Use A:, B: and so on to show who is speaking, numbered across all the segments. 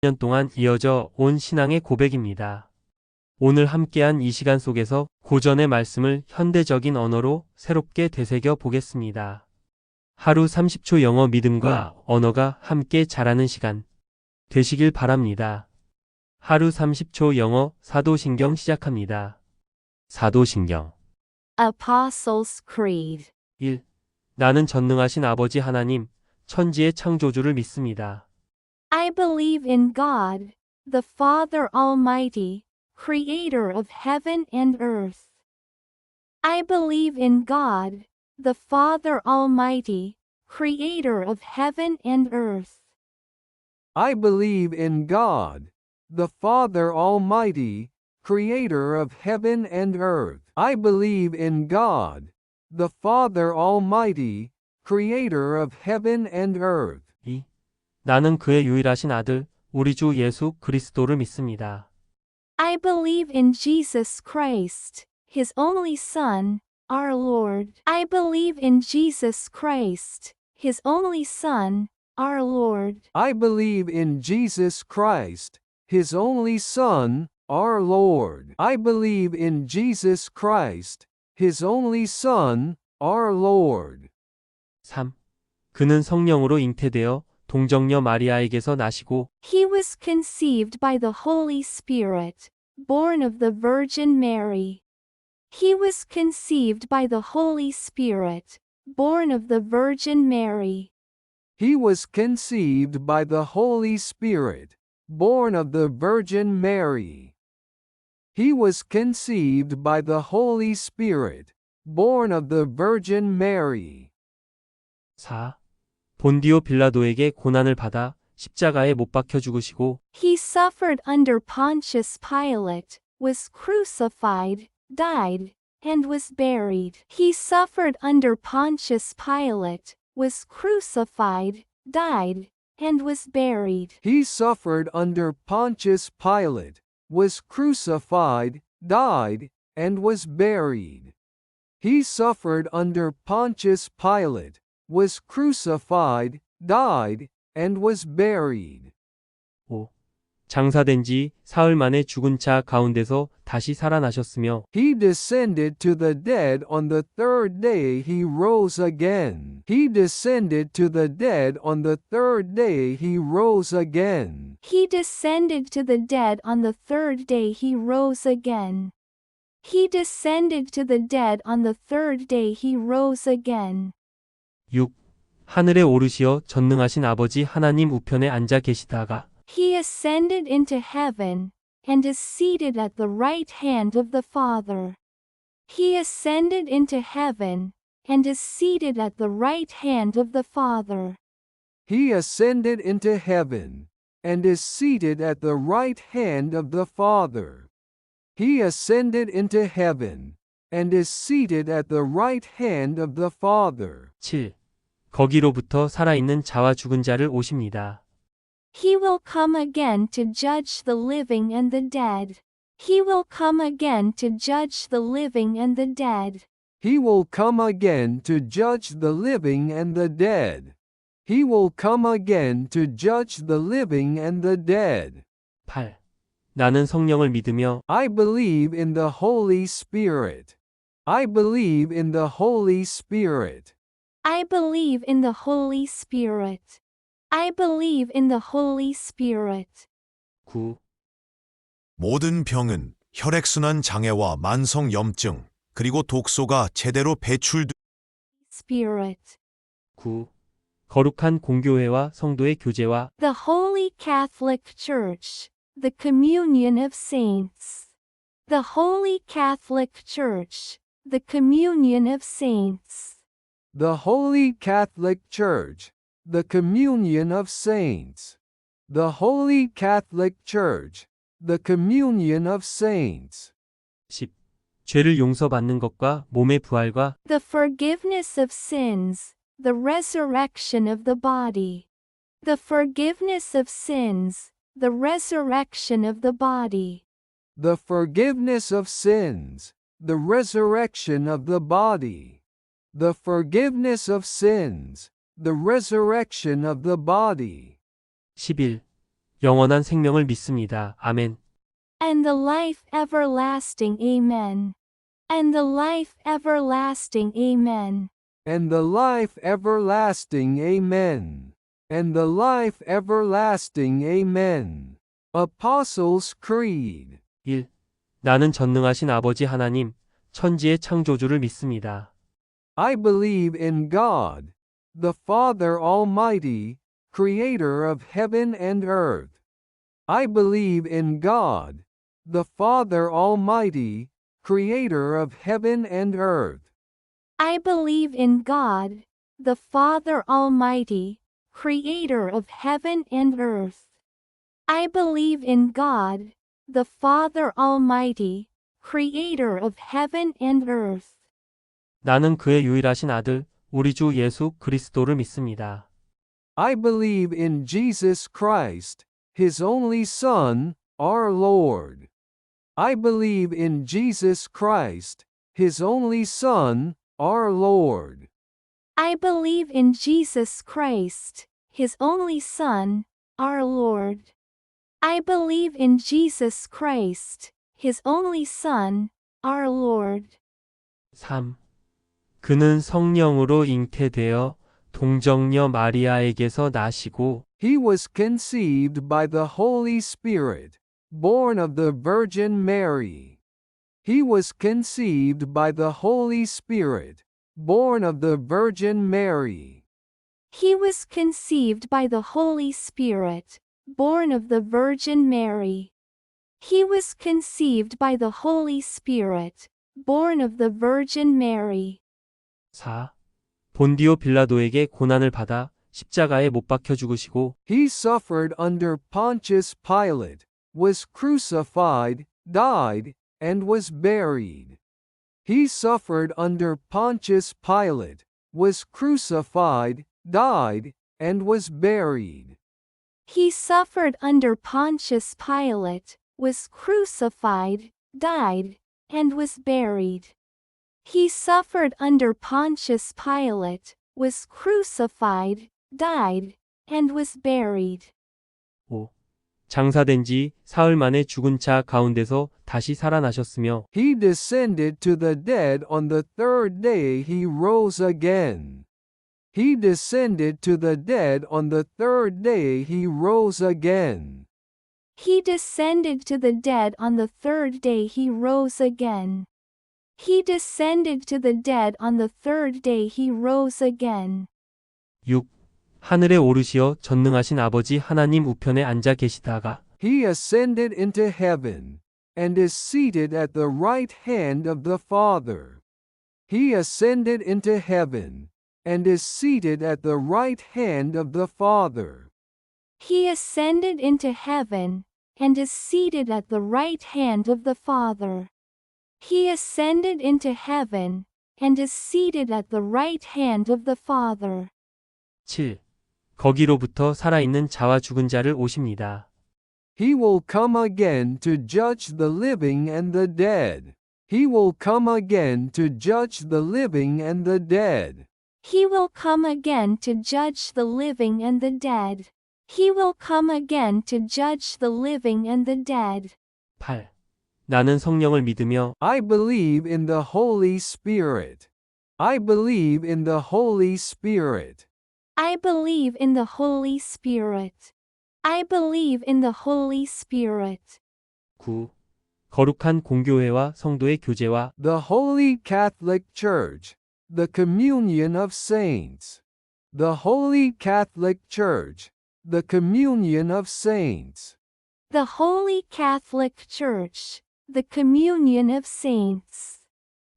A: 년 동안 이어져 온 신앙의 고백입니다. 오늘 함께한 이 시간 속에서 고전의 말씀을 현대적인 언어로 새롭게 되새겨 보겠습니다. 하루 30초 영어 믿음과 언어가 함께 자라는 시간 되시길 바랍니다. 하루 30초 영어 사도신경 시작합니다. 사도신경
B: Apostles' Creed.
A: 1. 나는 전능하신 아버지 하나님, 천지의 창조주를 믿습니다.
B: I believe in God, the Father Almighty, creator of heaven and earth. I believe in God, the Father Almighty, creator of heaven and earth.
C: I believe in God, the Father Almighty, creator of heaven and earth. I believe in God, the Father Almighty, creator of heaven and earth.
A: 2. 나는 그의 유일하신 아들, 우리 주 예수 그리스도를 믿습니다.
B: I believe in Jesus Christ, his only Son, our Lord. I believe in Jesus Christ, his only Son, our Lord.
C: I believe in Jesus Christ, his only Son, our Lord. I believe in Jesus Christ, his only Son, our Lord.
A: 3. 그는 성령으로 잉태되어 동정녀 마리아에게서 나시고
B: He was conceived by the Holy Spirit, born of the Virgin Mary. He was conceived by the Holy Spirit, born of the Virgin Mary.
C: He was conceived by the Holy Spirit, born of the Virgin Mary. He was conceived by the Holy Spirit, born of the Virgin Mary.
A: 4. 본디오 빌라도에게 고난을 받아 십자가에 못 박혀 죽으시고
B: He suffered under Pontius Pilate, was crucified, died, and was buried. He suffered under Pontius Pilate, was crucified, died, and was buried.
C: He suffered under Pontius Pilate, was crucified, died, and was buried. He suffered under Pontius Pilate, was crucified, died, and was buried.
A: 5. 장사된 지 사흘 만에 죽은 자 가운데서 다시 살아나셨으며
C: He descended to the dead on the third day he rose again. He descended to the dead on the third day he rose again.
B: He descended to the dead on the third day he rose again. He descended to the dead on the third day he rose again.
A: 6. 하늘에 오르시어 전능하신 아버지 하나님 우편에 앉아 계시다가
B: He ascended into heaven, and is seated at the right hand of the Father. He ascended into heaven, and is seated at the right hand of the Father.
C: He ascended into heaven, and is seated at the right hand of the Father. He ascended into heaven, and is seated at the right hand of the Father.
A: 7. 거기로부터 살아있는 자와 죽은 자를 오십니다.
B: He will come again to judge the living and the dead. He will come again to judge the living and the dead.
C: He will come again to judge the living and the dead. He will come again to judge the living and the dead.
A: 8. 나는 성령을 믿으며
C: I believe in the Holy Spirit. I believe in the Holy Spirit.
B: I believe in the Holy Spirit. I believe in the Holy Spirit.
A: 9.
D: 모든 병은 혈액순환 장애와 만성염증, 그리고 독소가 제대로 배출돼
B: Spirit.
A: 9. 거룩한 공교회와 성도의 교제와
B: The Holy Catholic Church. The communion of saints. The Holy Catholic Church. The communion of saints.
C: The Holy Catholic Church. The communion of saints. The Holy Catholic Church. The communion of saints.
A: 10. 죄를 용서받는 것과 몸의 부활과
B: The forgiveness of sins. The resurrection of the body. The forgiveness of sins. The resurrection of the body.
C: The forgiveness of sins. The resurrection of the body. The forgiveness of sins. The resurrection of the body.
A: 11. 영원한 생명을 믿습니다. 아멘.
B: and the life everlasting. Amen. And the life everlasting. Amen.
C: and the life everlasting. Amen. And the life everlasting. Amen. Apostles' Creed.
A: 1. 나는 전능하신 아버지 하나님, 천지의 창조주를 믿습니다.
C: I believe in God, the Father Almighty, creator of heaven and earth. I believe in God, the Father Almighty, creator of heaven and earth.
B: I believe in God, the Father Almighty, creator of heaven and earth. I believe in God, the Father Almighty, creator of heaven and earth.
A: 나는 그의 유일하신 아들, 우리 주 예수 그리스도를 믿습니다.
C: I believe in Jesus Christ, his only Son, our Lord. I believe in Jesus Christ, his only Son, our Lord.
B: I believe in Jesus Christ, his only Son, our Lord. I believe in Jesus Christ, his only Son, our Lord.
A: 3. 그는 성령으로 잉태되어 동정녀 마리아에게서 나시고
C: He was conceived by the Holy Spirit, born of the Virgin Mary. He was conceived by the Holy Spirit, born of the Virgin Mary.
B: He was conceived by the Holy Spirit, born of the Virgin Mary. He was conceived by the Holy Spirit, born of the Virgin Mary.
A: 4. 본디오 빌라도에게 고난을 받아 십자가에 못 박혀 죽으시고
C: He suffered under Pontius Pilate, was crucified, died, and was buried. He suffered under Pontius Pilate, was crucified, died, and was buried.
B: He suffered under Pontius Pilate, was crucified, died, and was buried. He suffered under Pontius Pilate, was crucified, died, and was buried.
A: 5. 장사된 지 사흘 만에 죽은 자 가운데서 다시 살아나셨으며
C: He descended to the dead on the third day he rose again. He descended to the dead on the third day he rose again.
B: He descended to the dead on the third day he rose again. He descended to the dead on the third day he rose again.
A: 6. 하늘에 오르시어 전능하신 아버지 하나님 우편에 앉아 계시다가
C: He ascended into heaven, and is seated at the right hand of the Father. He ascended into heaven, and is seated at the right hand of the Father.
B: He ascended into heaven, and is seated at the right hand of the Father. He ascended into heaven, and is seated at the right hand of the Father.
A: 7. 거기로부터 살아있는 자와 죽은 자를 오십니다.
C: He will come again to judge the living and the dead. He will come again to judge the living and the dead.
B: He will come again to judge the living and the dead. He will come again to judge the living and the dead.
A: 8. 나는 성령을 믿으며
C: I believe in the Holy Spirit. I believe in the Holy Spirit.
B: I believe in the Holy Spirit. I believe in the Holy Spirit.
A: 9. 거룩한 공교회와 성도의 교제와
C: The Holy Catholic Church. The communion of saints. The Holy Catholic Church. The communion of saints.
B: The Holy Catholic Church. The communion of saints.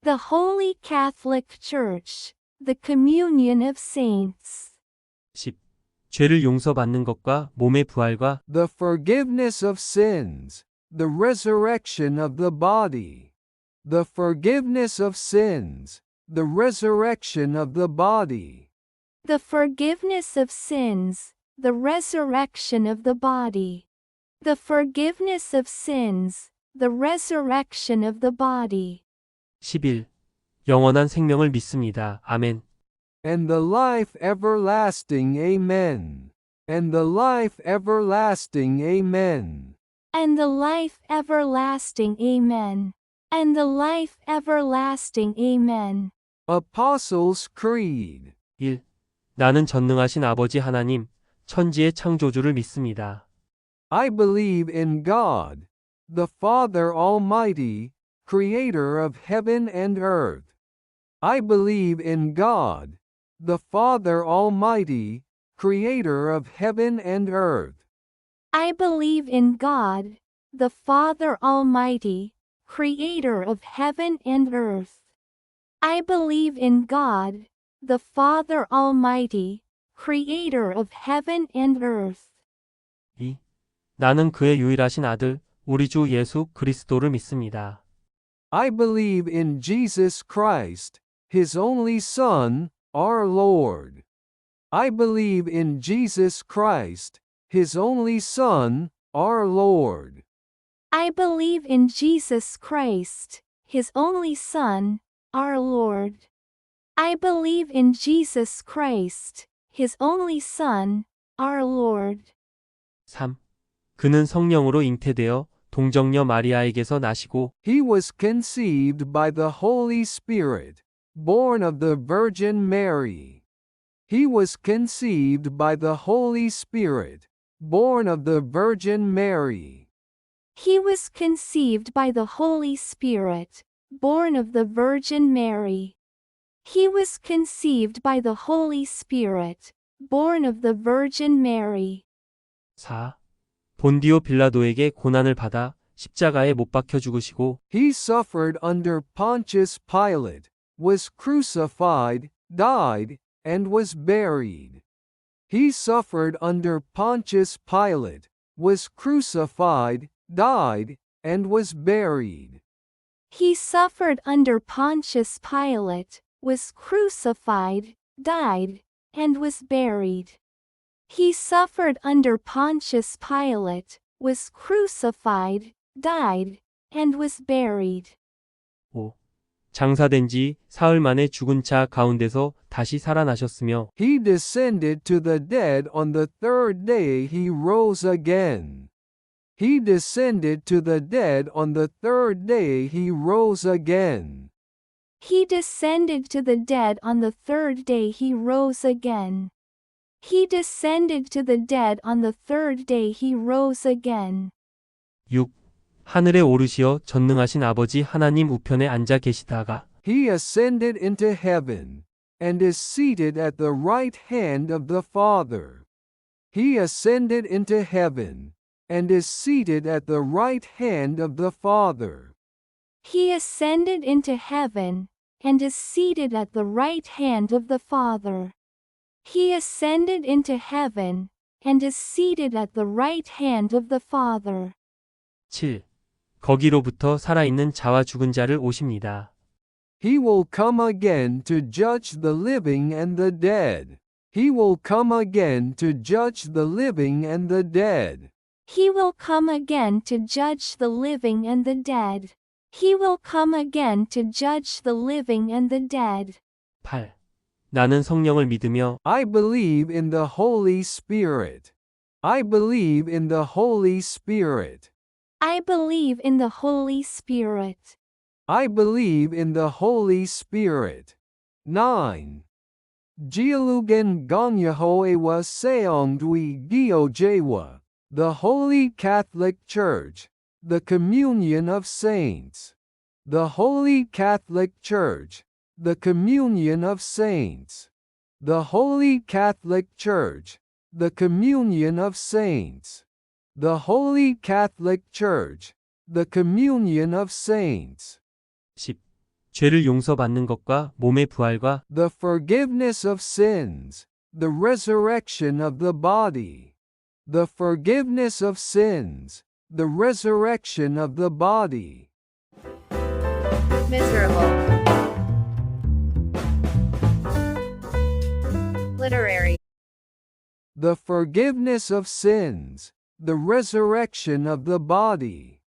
B: The Holy Catholic Church. The communion of saints.
A: 10. 죄를 용서받는 것과 몸의 부활과
C: The forgiveness of sins. The resurrection of the body. The forgiveness of sins. The resurrection of the body.
B: The forgiveness of sins. The resurrection of the body. The forgiveness of sins. The resurrection of the body.
A: 11. 영원한 생명을 믿습니다. 아멘.
C: And the life everlasting. Amen. and the life everlasting. Amen.
B: And the life everlasting. Amen. And the life everlasting. Amen.
C: Apostles' Creed.
A: 1. 나는 전능하신 아버지 하나님, 천지의 창조주를 믿습니다.
C: I believe in God, the Father Almighty, creator of heaven and earth. I believe in God, the Father Almighty, creator of heaven and earth.
B: I believe in God, the Father Almighty, creator of heaven and earth. I believe in God, the Father Almighty, creator of heaven and earth.
A: 2. 나는 그의 유일하신 아들, 우리 주 예수 그리스도를 믿습니다.
C: I believe in Jesus Christ, his only Son, our Lord. I believe in Jesus Christ, his only Son, our Lord.
B: I believe in Jesus Christ, his only Son, our Lord. I believe in Jesus Christ, his only Son, our Lord.
A: 3. 그는 성령으로 잉태되어 동정녀 마리아에게서 나시고
C: He was conceived by the Holy Spirit, born of the Virgin Mary. He was conceived by the Holy Spirit, born of the Virgin Mary.
B: He was conceived by the Holy Spirit, born of the Virgin Mary. He was conceived by the Holy Spirit, born of the Virgin Mary.
A: 4. 본디오 빌라도에게 고난을 받아 십자가에 못 박혀 죽으시고
C: He suffered under Pontius Pilate, was crucified, died, and was buried. He suffered under Pontius Pilate, was crucified, died, and was buried.
B: He suffered under Pontius Pilate, was crucified, died, and was buried. He suffered under Pontius Pilate, was crucified, died, and was buried.
A: 5. 장사된 지 사흘 만에 죽은 자 가운데서 다시 살아나셨으며
C: He descended to the dead on the third day he rose again. He descended to the dead on the third day he rose again.
B: He descended to the dead on the third day he rose again. He descended to the dead on the third day he rose again.
A: 6. 하늘에 오르시어 전능하신 아버지 하나님 우편에 앉아 계시다가
C: He ascended into heaven, and is seated at the right hand of the Father. He ascended into heaven, and is seated at the right hand of the Father.
B: He ascended into heaven, and is seated at the right hand of the Father. He ascended into heaven, and is seated at the right hand of the Father.
A: 7. 거기로부터 살아있는 자와 죽은 자를 오십니다.
C: He will come again to judge the living and the dead. He will come again to judge the living and the dead.
B: He will come again to judge the living and the dead. He will come again to judge the living and the dead.
A: 8. 나는 성령을 믿으며
C: I believe in the Holy Spirit. I believe in the Holy Spirit.
B: I believe in the Holy Spirit.
C: I believe in the Holy Spirit. 9. Jialugan Gongyahoewa Seongdui Giojewa, the Holy Catholic Church, the Communion of Saints. The Holy Catholic Church, the Communion of Saints. The Holy Catholic Church, the Communion of Saints. The Holy Catholic Church, the Communion of Saints.
A: 10. 죄를 용서받는 것과 몸의 부활과
C: The forgiveness of sins, the resurrection of the body. The forgiveness of sins, the resurrection of the body.
E: Miserable. Literary.
C: The forgiveness of sins, the resurrection of the body.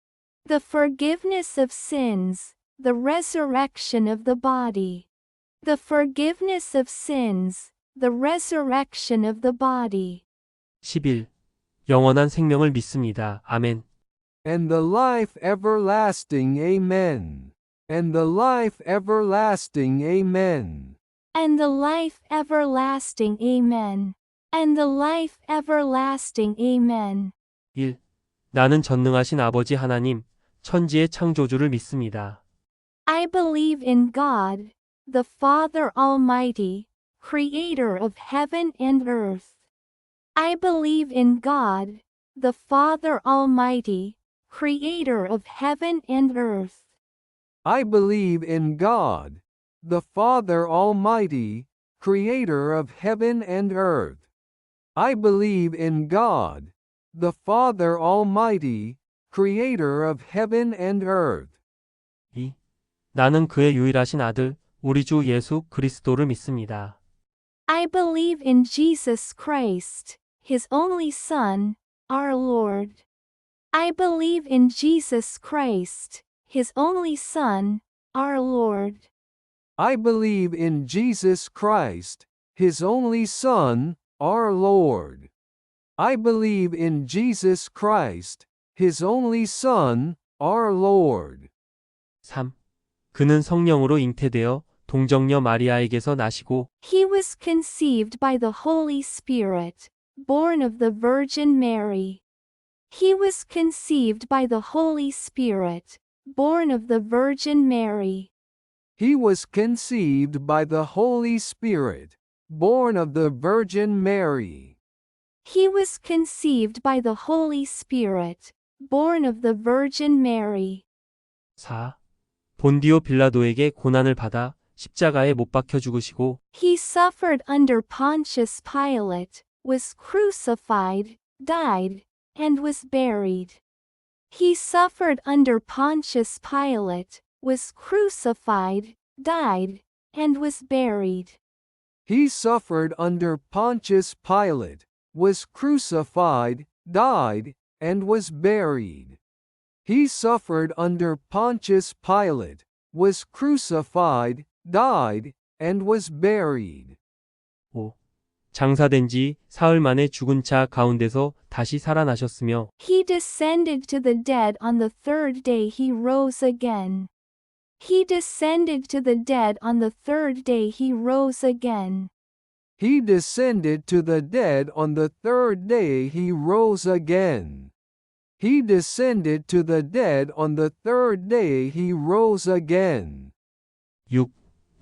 B: The forgiveness of sins, the resurrection of the body. The forgiveness of sins, the resurrection of the body.
A: 11. 영원한 생명을 믿습니다. 아멘.
C: and the life everlasting. Amen. And the life everlasting. Amen.
B: and the life everlasting. Amen. and the life everlasting. Amen.
A: 1. 나는 전능하신 아버지 하나님, 천지의 창조주를 믿습니다.
B: I believe in God, the Father Almighty, creator of heaven and earth. I believe in God, the Father Almighty, creator of heaven and earth.
C: I believe in God, the Father Almighty, creator of heaven and earth. I believe in God, the Father Almighty, creator of heaven and earth.
A: 2. 나는 그의 유일하신 아들, 우리 주 예수 그리스도를 믿습니다.
B: I believe in Jesus Christ, his only Son, our Lord. I believe in Jesus Christ, his only Son, our Lord.
C: I believe in Jesus Christ, his only Son, our Lord. I believe in Jesus Christ, his only Son, our Lord.
A: 3. 그는 성령으로 잉태되어 동정녀 마리아에게서 나시고
B: He was conceived by the Holy Spirit, born of the Virgin Mary. He was conceived by the Holy Spirit, born of the Virgin Mary.
C: He was conceived by the Holy Spirit, born of the Virgin Mary.
B: He was conceived by the Holy Spirit, born of the Virgin Mary.
A: 4. 본디오 빌라도에게 고난을 받아 십자가에 못 박혀 죽으시고
B: He suffered under Pontius Pilate, was crucified, died, and was buried. He suffered under Pontius Pilate, was crucified, died, and was buried.
C: He suffered under Pontius Pilate, was crucified, died, and was buried. He suffered under Pontius Pilate, was crucified, died, and was buried.
A: 5. 장사된 지 사흘 만에 죽은 자 가운데서 다시 살아나셨으며
B: He descended to the dead on the third day he rose again. He descended to the dead on the third day he rose again.
C: He descended to the dead on the third day he rose again. He descended to the dead on the third day he rose again.
A: 6.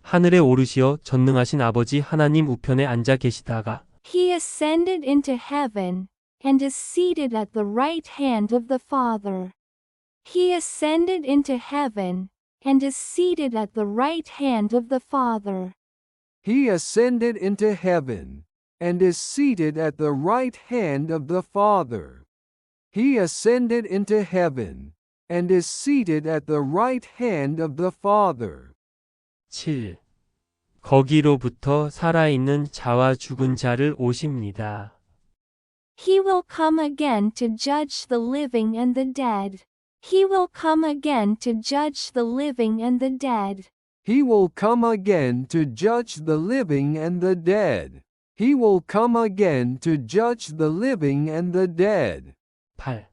A: 하늘에 오르시어 전능하신 아버지 하나님 우편에 앉아 계시다가
B: He ascended into heaven, and is seated at the right hand of the Father. He ascended into heaven, and is seated at the right hand of the Father.
C: He ascended into heaven, and is seated at the right hand of the Father. He ascended into heaven, and is seated at the right hand of the Father.
A: 7. 거기로부터 살아있는 자와 죽은 자를 오십니다.
B: He will come again to judge the living and the dead. He will come again to judge the living and the dead.
C: He will come again to judge the living and the dead. He will come again to judge the living and the dead.
A: 8.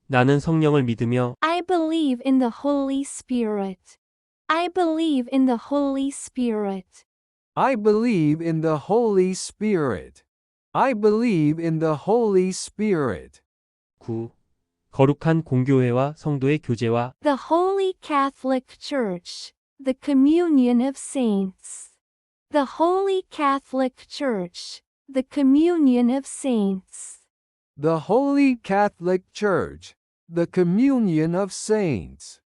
A: 나는 성령을 믿으며
B: I believe in the Holy Spirit. I believe in the Holy Spirit.
C: I believe in the Holy Spirit. I believe in the Holy Spirit.
A: 9. 거룩한 공교회와 성도의 교제와
B: The Holy Catholic Church, the communion of saints. The Holy Catholic Church, the communion of saints.
C: The Holy Catholic Church, the communion of saints.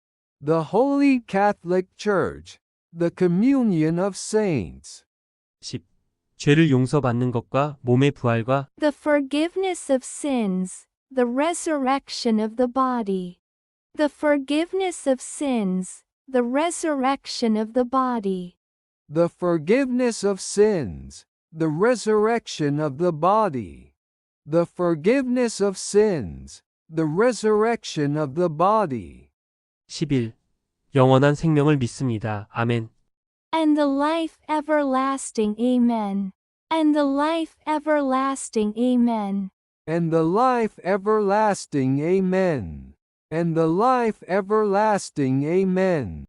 C: The Holy Catholic Church, the communion of saints.
A: 10. 죄를 용서받는 것과 몸의 부활과
B: The forgiveness of sins, the resurrection of the body. The forgiveness of sins, the resurrection of the body.
C: The forgiveness of sins, the resurrection of the body. The forgiveness of sins, the resurrection of the body.
A: 11. 영원한 생명을 믿습니다. 아멘.
B: And the life everlasting. Amen. And the life everlasting. Amen.
C: and the life everlasting. Amen. And the life everlasting. Amen.